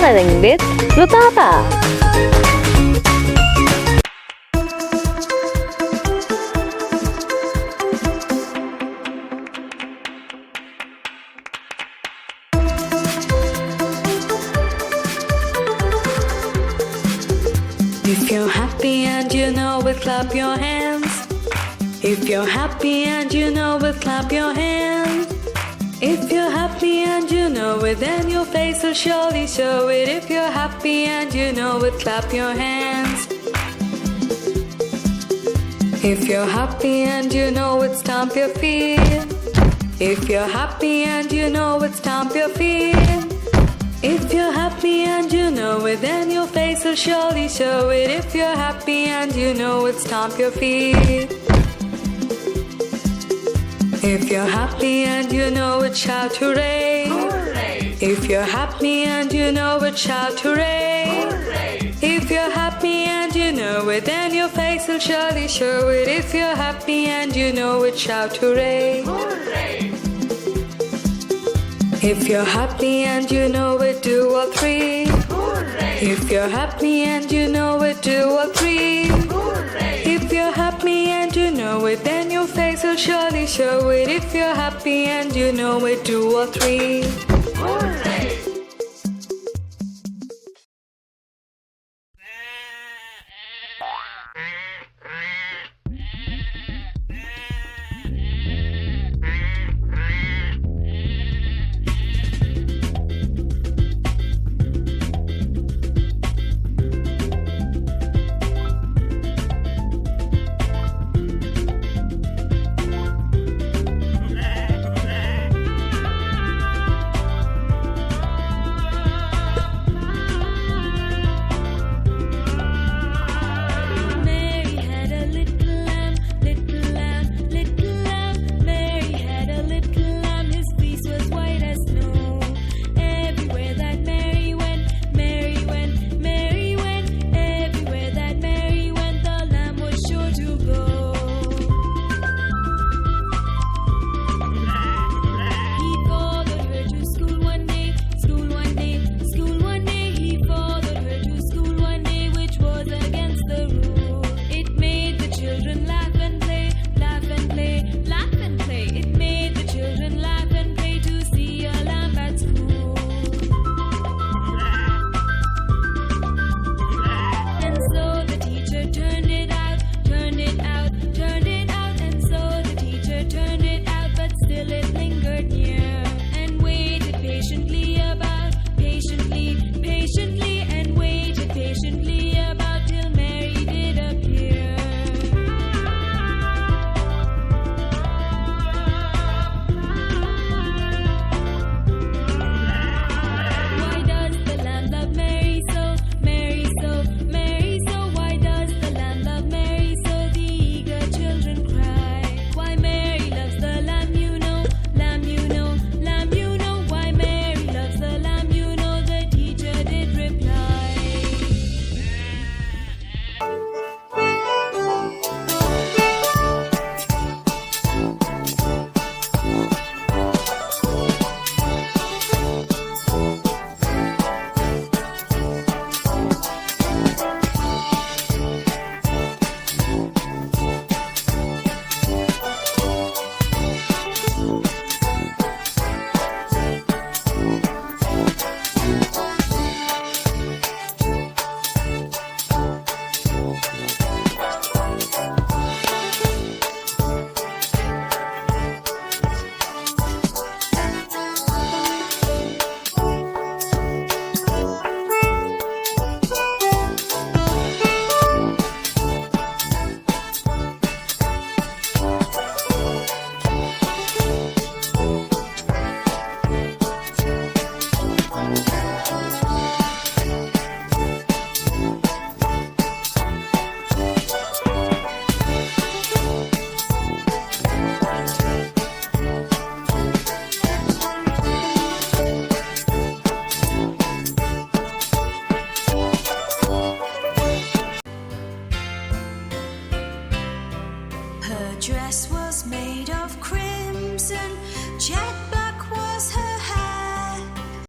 Smiling with Lutata. If you're happy and you know it, clap your hands. If you're happy and you know it, clap your hands. If you're happy and you know it, then your face will surely show it. If you're happy and you know it, clap your hands. If you're happy and you know it, stomp your feet. If you're happy and you know it, stomp your feet. If you're happy and you know it, then your face will surely show it. If you're happy and you know it, stomp your feet. If you're happy and you know it, shout hooray. Hooray! If you're happy and you know it, shout hooray. Hooray! If you're happy and you know it, then your face will surely show it. If you're happy and you know it, shout hooray. Hooray! If you're happy and you know it, do all three. Hooray! If you're happy and you know it, do all three. Hooray! If you're happy and you know it, then your face will surely show it. If you're happy and you know it, do all three.